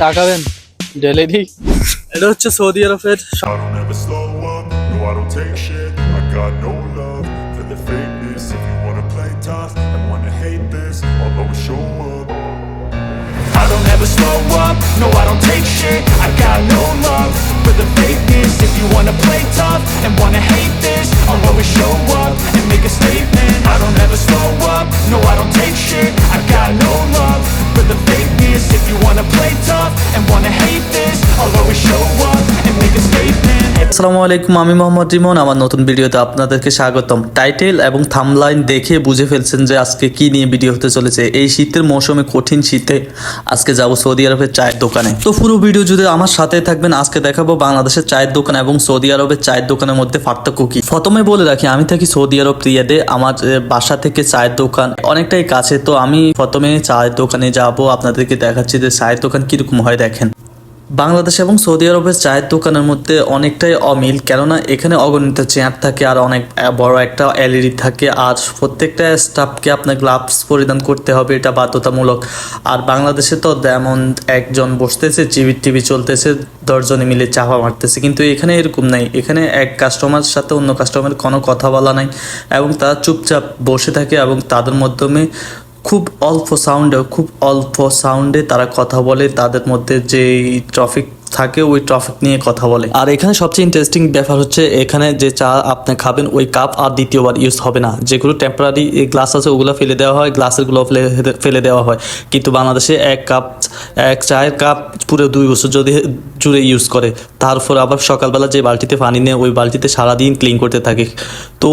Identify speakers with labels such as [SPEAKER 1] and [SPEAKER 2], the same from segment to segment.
[SPEAKER 1] তাকাবেন ডেলিরি এটা হচ্ছে সৌদি আরবের
[SPEAKER 2] I don't ever slow up, no I don't take shit. I got no love for the fakeness. If you wanna play tough and wanna hate this, I'll always show up. I don't ever slow up, no I don't take shit. I got no love for the fakeness. If you wanna play tough and wanna hate this, I'll always show up and make a statement. I don't ever slow up, no I don't take shit. I got no love for the fakeness. If you wanna play tough and wanna hate this, I'll always show up and make a statement.
[SPEAKER 3] আসসালামু আলাইকুম, আমি মোহাম্মদ রিমন। আমার নতুন ভিডিওতে আপনাদেরকে স্বাগতম। Title এবং থাম্বলাইন দেখে বুঝে ফেলছেন যে আজকে কি নিয়ে ভিডিও হতে চলেছে। এই শীতের মৌসুমে, কঠিন শীতে আজকে যাব সৌদি আরবের চায়ের দোকানে। তো পুরো ভিডিও জুড়ে আমার সাথে থাকবেন। আজকে দেখাবো বাংলাদেশের চায়ের দোকান এবং সৌদি আরবের চায়ের দোকানের মধ্যে পার্থক্য কি। প্রথমে বলে রাখি, আমি থাকি সৌদি আরব রিয়াদে। আমার বাসা থেকে চায়ের দোকান অনেকটাই কাছে। তো আমি প্রথমে চায়ের দোকানে যাব, আপনাদেরকে দেখাচ্ছি যে চায়ের দোকান কিরকম হয়। দেখেন, বাংলাদেশ এবং সৌদি আরবের চায়ের দোকানের মধ্যে অনেকটাই অমিল, কেননা এখানে অগণিত চেয়ার থাকে আর অনেক বড় একটা এলইডি থাকে, আর প্রত্যেকটা স্টাফকে আপনার গ্লাভস পরিধান করতে হবে, এটা বাধ্যতামূলক। আর বাংলাদেশে তো যেমন একজন বসতেছে, টিভি চলতেছে, 10 জনে মিলে চাপা মারতেছে, কিন্তু এখানে এরকম নাই। এখানে এক কাস্টমার সাথে অন্য কাস্টমারের কোনো কথা বলা নাই এবং তারা চুপচাপ বসে থাকে এবং তাদের মাধ্যমে খুব অল্প সাউন্ডে তারা কথা বলে। তাদের মধ্যে যেই ট্রাফিক থাকে ওই ট্রাফিক নিয়ে কথা বলে। আর এখানে সবচেয়ে ইন্টারেস্টিং ব্যাপার হচ্ছে, এখানে যে চা আপনি খাবেন ওই কাপ আর দ্বিতীয়বার ইউজ হবে না। যেগুলো টেম্পোরারি গ্লাস আছে ওগুলো ফেলে দেওয়া হয়, গ্লাসেরগুলো ফেলে দেওয়া হয়। কিন্তু বাংলাদেশে এক চায়ের কাপ পুরো 2 বছর যদি জুড়ে ইউজ করে, তারপর আবার সকালবেলা যে বালতিতে পানি নেয় ওই বালতিতে সারাদিন ক্লিন করতে থাকে। তো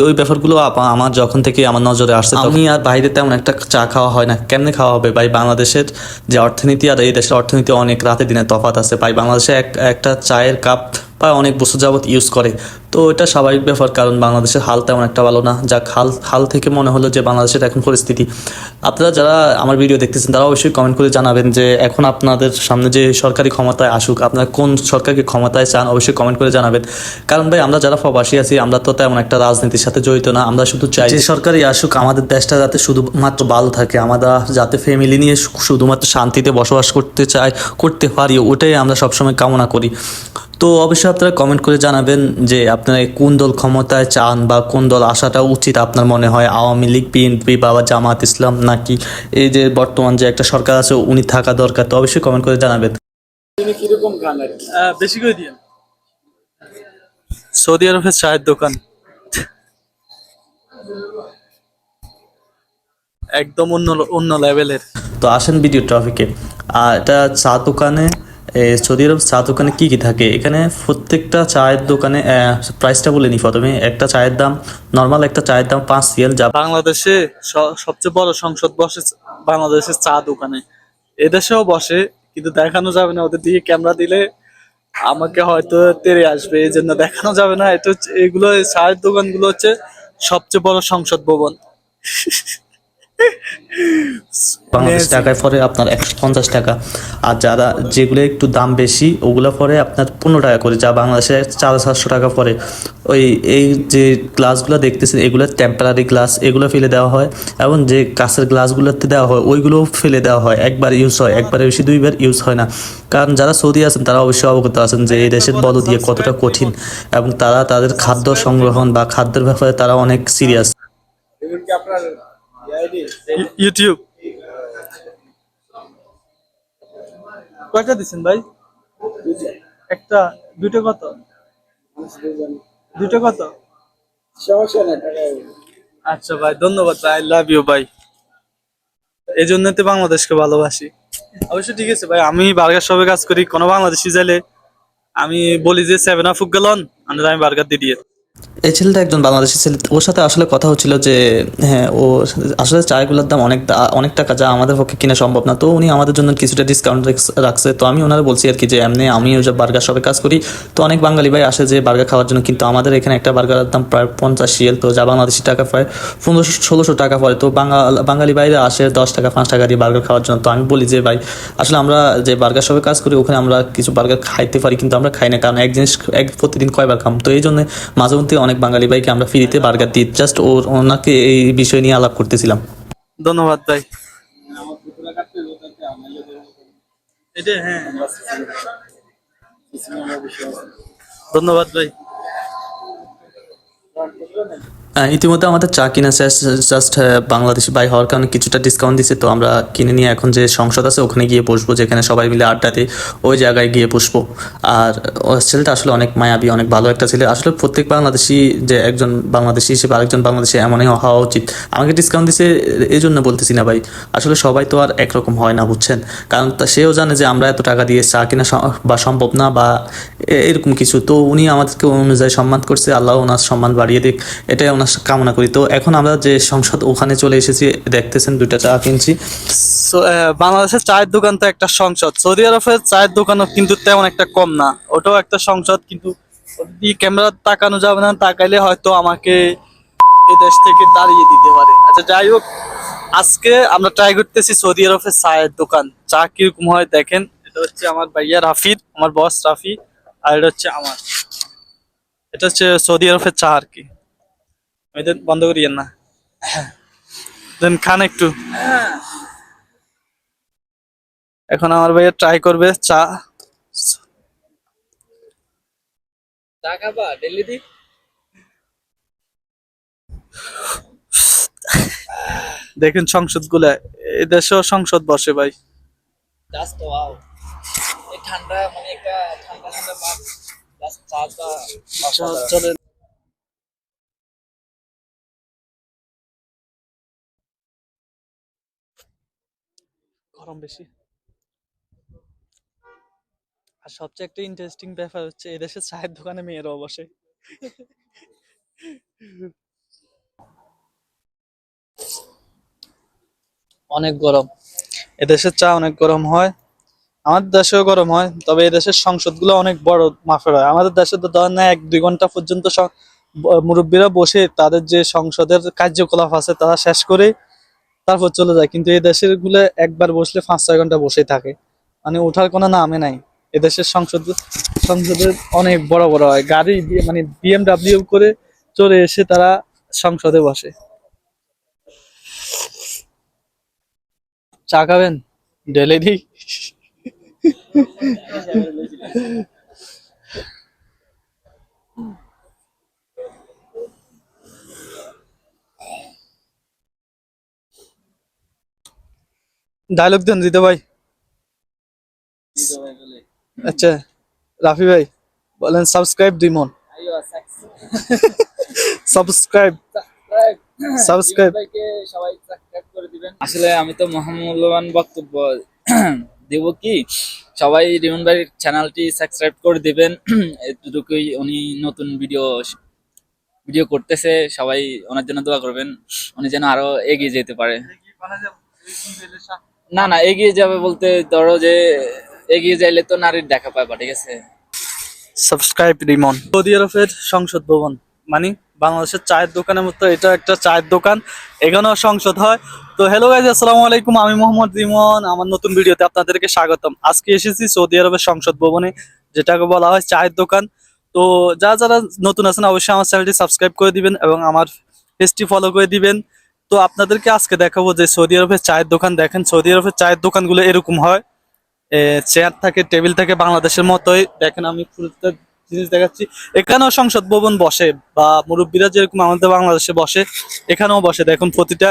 [SPEAKER 3] ওই ব্যাপারগুলো আমার যখন থেকে আমার নজরে আসছে, আমি আর বাইরে তেমন একটা চা খাওয়া হয় না। কেমনে খাওয়া হবে ভাই? বাংলাদেশের যে অর্থনীতি আর এই দেশের অর্থনীতি অনেক রাতে দিনে তফাৎ আছে ভাই। বাংলাদেশে একটা চায়ের কাপ প্রায় অনেক বছর যাবত ইউজ করে, তো এটা স্বাভাবিক ব্যাপার, কারণ বাংলাদেশের হাল তেমন একটা ভালো না। যাক, হাল থেকে মনে হলো যে বাংলাদেশের এখন পরিস্থিতি। আপনারা যারা আমার ভিডিও দেখতেছেন তারা অবশ্যই কমেন্ট করে জানাবেন যে এখন আপনাদের সামনে যে সরকারি ক্ষমতায় আসুক, আপনারা কোন সরকারকে ক্ষমতায় চান, অবশ্যই কমেন্ট করে জানাবেন। কারণ ভাই, আমরা যারা প্রবাসী আছি আমরা তো তেমন একটা রাজনীতির সাথে জড়িত না। আমরা শুধু চাই যে সরকারই আসুক, আমাদের দেশটা যাতে শুধুমাত্র ভালো থাকে, আমরা যাতে ফ্যামিলি নিয়ে শুধুমাত্র শান্তিতে বসবাস করতে পারি, ওটাই আমরা সবসময় কামনা করি। তো অবশ্যই আপনারা কমেন্ট করে জানাবেন যে আপনারা কোন দল ক্ষমতায় চান বা কোন দল আসাটা উচিত আপনার মনে হয়, আওয়ামী লীগ, বিএনপি বা জামাত ইসলাম, নাকি এই যে বর্তমান যে একটা সরকার আছে উনি থাকা দরকার। তো অবশ্যই কমেন্ট করে জানাবেন।
[SPEAKER 1] কিরকম গান বেশি করে দিয়ে সৌদি আরবের চায়ের দোকান একদম অন্য লেভেলের।
[SPEAKER 3] তো আসেন ভিডিও টপিকে। আর এটা চা দোকানে, সৌদি আরব চা দোকানে কী কী থাকে। এখানে প্রত্যেকটা চায়ের দোকানে প্রাইসটা বলে নিই প্রথমে। একটা চায়ের দাম, নর্মাল একটা চায়ের দাম 5 রিয়াল। যা
[SPEAKER 1] বাংলাদেশে সবচেয়ে বড় সংসদ বসে বাংলাদেশের চা দোকানে। এদেশেও বসে, কিন্তু দেখানো যাবে না। ওদের দিকে ক্যামেরা দিলে আমাকে হয়তো তেড়ে আসবে, এই জন্য দেখানো যাবে না। এটা হচ্ছে এগুলো, চায়ের দোকানগুলো হচ্ছে সবচেয়ে বড় সংসদ ভবন।
[SPEAKER 3] বাংলাদেশ টাকায় পরে আপনার 150 টাকা, আর যারা যেগুলো একটু দাম বেশি ওগুলো পরে আপনার 15 টাকা করে, যা বাংলাদেশে 400-500 টাকা পরে। এই যে গ্লাসগুলো দেখতেছেন এগুলো টেম্পারারি গ্লাস, এগুলো ফেলে দেওয়া হয় এবং যে কাঁচের গ্লাসগুলোতে দেওয়া হয় ওইগুলোও ফেলে দেওয়া হয়। একবার ইউজ হয়, একবারে বেশি 2বার ইউজ হয় না। কারণ যারা সৌদি আছেন তারা অবশ্যই অবগত আছেন যে এই দেশের বল দিয়ে কতটা কঠিন এবং তারা তাদের খাদ্য সংগ্রহণ বা খাদ্যের ব্যাপারে তারা অনেক সিরিয়াস।
[SPEAKER 1] ইউটিউব কয়টা দিচ্ছেন ভাই? একটা, দুটো কত? দুটো কত? আচ্ছা ভাই, ধন্যবাদ ভাই, আই লাভ ইউ ভাই। এই জন্য তো বাংলাদেশকে ভালোবাসি। অবশ্যই ঠিক আছে ভাই, আমি বার্গার শপে কাজ করি। কোনো বাংলাদেশি চাইলে আমি বলি যে 7 আপ গেলন, আমি বার্গার দিয়ে।
[SPEAKER 3] এই ছেলেটা একজন বাংলাদেশি ছেলে। ওর সাথে আসলে কথা হচ্ছিল যে হ্যাঁ, ও আসলে চায়গুলোর দাম অনেক টাকা, যা আমাদের পক্ষে কিনা সম্ভব না। তো উনি আমাদের জন্য কিছুটা ডিসকাউন্ট রাখছে। তো আমি ওনারা বলছি আর কি যে এমনি আমিও যে বার্গার শপে কাজ করি, তো অনেক বাঙালি ভাই আসে যে বার্গার খাওয়ার জন্য, কিন্তু আমাদের এখানে একটা বার্গারের দাম প্রায় 50 রিয়াল, তো যা বাংলাদেশি টাকা প্রায় 1500-1600 টাকা পড়ে। তো বাঙালি ভাইরা আসে 10 টাকা 5 টাকা দিয়ে বার্গার খাওয়ার জন্য। তো আমি বলি যে ভাই, আসলে আমরা যে বার্গার শপে কাজ করি ওখানে আমরা কিছু বার্গার খাইতে পারি, কিন্তু আমরা খাই না, কারণ প্রতিদিন কয়বার খাম। তো এই জন্য মাঝে মধ্যে অনেক বাঙালি ভাইকে আমরা ফ্রিতে বার্গার দিই। জাস্ট ওনাকে এই বিষয় নিয়ে আলাপ করতেছিলাম।
[SPEAKER 1] ধন্যবাদ ভাই। এটা হ্যাঁ, ধন্যবাদ ভাই।
[SPEAKER 3] ইতিমধ্যে আমাদের চা কিনা শেষ। জাস্ট বাংলাদেশি বাই হওয়ার কারণে কিছুটা ডিসকাউন্ট দিচ্ছে, তো আমরা কিনে নিয়ে এখন যে সংসদ আছে ওখানে গিয়ে বসবো, যেখানে সবাই মিলে আড্ডা দিই, ওই জায়গায় গিয়ে বসবো। আর ওই ছেলেটা আসলে অনেক মায়াবী, অনেক ভালো একটা ছেলে। আসলে প্রত্যেক বাংলাদেশি যে একজন বাংলাদেশি হিসেবে আরেকজন বাংলাদেশি এমনই হওয়া উচিত। আমাকে ডিসকাউন্ট দিচ্ছে এই জন্য বলতেছি না ভাই, আসলে সবাই তো আর একরকম হয় না, বুঝছেন? কারণ সেও জানে যে আমরা এত টাকা দিয়ে চা কিনা বা সম্ভব না বা এরকম কিছু, তো উনি আমাদেরকে অনুযায়ী সম্মান করছে। আল্লাহ ওনার সম্মান বাড়িয়ে দিক, এটাই ওনার কামনা করি। তো এখন আমরা যে সংসদ ওখানে চলে এসেছি, দেখতেছেন 2টা চা কিনছি।
[SPEAKER 1] বাংলাদেশের চায়ের দোকান তো একটা সংসদ, সৌদি আরবের চায়ের দোকানও কিন্তু তেমন একটা কম না, ওটাও একটা সংসদ। কিন্তু ক্যামেরা তাকানো যাবে না, তাকাইলে হয়তো আমাকে এই দেশ থেকে তাড়িয়ে দিতে পারে। আচ্ছা যাই হোক, আজকে আমরা ট্রাই করতেছি সৌদি আরবের চায়ের দোকান, চা কিরকম হয় দেখেন। এটা হচ্ছে আমার ভাইয়া রাফির, আমার বস রাফি, আর এটা হচ্ছে আমার, এটা হচ্ছে সৌদি আরবের চা আর কি। এদের বন্ধ করিয়েন না, দেন খান একটু। এখন আমার ভাইয়া ট্রাই করবে চা। দেখেন সংসদ গুলা, এদেশেও সংসদ বসে ভাই।
[SPEAKER 4] জাস্ট ওয়াও, এই ঠান্ডা মানে একটা ঠান্ডা ঠান্ডা ভাব, জাস্ট চাটা অসাধারণ।
[SPEAKER 1] চলেন। গরম বেশি। আর সবচেয়ে একটা ইন্টারেস্টিং ব্যাপার হচ্ছে এদেশে চায়ের দোকানে মেয়েরাও বসে। অনেক গরম, এদেশের চা অনেক গরম হয়, আমাদের দেশেও গরম হয়, তবে এদেশের সংসদ গুলো অনেক বড় মাপের হয়। আমাদের দেশে তো ধরেন না 1-2 ঘন্টা পর্যন্ত মুরব্বীরা বসে তাদের যে সংসদের কার্যকলাপ আছে তারা শেষ করে তারপর চলে যায়, কিন্তু এই দেশের গুলো একবার বসলে 5-6 ঘন্টা বসে থাকে, মানে ওঠার কোনো নামে নাই। এদেশের সংসদের অনেক বড় বড় হয়, গাড়ি দিয়ে মানে বিএমডাব্লিউ করে চলে এসে তারা সংসদে বসে। চা খাবেন? ঢেলে দিই। ডায়লগ দেন দিতে ভাই। আচ্ছা রাফি ভাই বলেন, সাবস্ক্রাইব দিমন, সাবস্ক্রাইব সাবস্ক্রাইব।
[SPEAKER 4] সবাই সাবস্ক্রাইব করে দিবেন। আসলে আমি তো মহামূল্যবান বক্তব্য দেব কি, সবাই রিমন ভাইয়ের চ্যানেলটি সাবস্ক্রাইব করে দিবেন। এতটুকুই, উনি নতুন ভিডিও করতেছে, সবাই ওনার জন্য দোয়া করবেন, উনি যেন আরো এগিয়ে যেতে পারে। না না, এগিয়ে যাবে বলতে ধরো যে এগিয়ে যাইলে তো নারীর দেখা পাবা, ঠিক আছে?
[SPEAKER 1] সাবস্ক্রাইব রিমন। সৌদি আরবের সংসদ ভবন মানে বাংলাদেশের চায়ের দোকানের মতো এটা একটা চায়ের দোকান, এখানেও সংসদ হয়। তো হ্যালো গাইজ, আসসালামু আলাইকুম, আমি মোহাম্মদ রিমন, আমার নতুন ভিডিওতে আপনাদেরকে স্বাগতম। আজকে এসেছি সৌদি আরবের সংসদ ভবনে, যেটাকে বলা হয় চায়ের দোকান। তো যারা নতুন আছেন অবশ্যই আমার চ্যানেলটি সাবস্ক্রাইব করে দিবেন এবং আমার পেজটি ফলো করে দিবেন। তো আপনাদেরকে আজকে দেখাবো যে সৌদি আরবের চায়ের দোকান। দেখেন সৌদি আরবের চায়ের দোকানগুলো এরকম হয়, চেয়ার থাকে, টেবিল থাকে বাংলাদেশের মতোই। দেখেন আমি ফুলটা জিনিস দেখাচ্ছি, এখানেও সংসদ ভবন বসে বা মুরব্বীরা যেরকম আমাদের বাংলাদেশে বসে এখানেও বসে। দেখুন প্রতিটা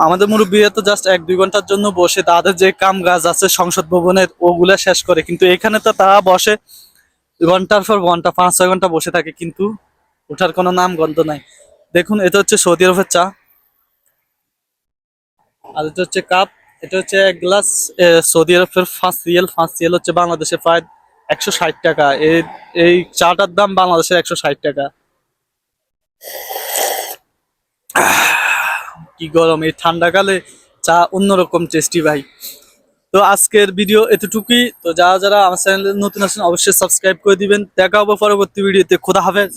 [SPEAKER 1] আমাদের মুরব্বীরা তো জাস্ট 1-2 ঘন্টার জন্য বসে তাদের যে কাম কাজ আছে সংসদ ভবনের ওগুলা শেষ করে, কিন্তু এখানে তো তারা বসে ঘন্টার পর ঘন্টা, 5-6 ঘন্টা বসে থাকে, কিন্তু ওঠার কোনো নাম গন্ধ নাই। দেখুন এটা হচ্ছে সৌদি আরবের চা, আর এটা হচ্ছে কাপ, এটা হচ্ছে 1 গ্লাস। সৌদি আরবের 5 রিয়াল হচ্ছে বাংলাদেশে প্রায় 160 টাকা। এই চাটার দাম বাংলাদেশের 160 টাকা। কি গরম, এই ঠান্ডাকালে চা অন্যরকম টেস্টি ভাই। তো আজকের ভিডিও এতটুকুই। তো যারা যারা আমার চ্যানেলে নতুন আছেন অবশ্যই সাবস্ক্রাইব করে দিবেন। দেখা হবে পরবর্তী ভিডিওতে। খোদা হাফেজ।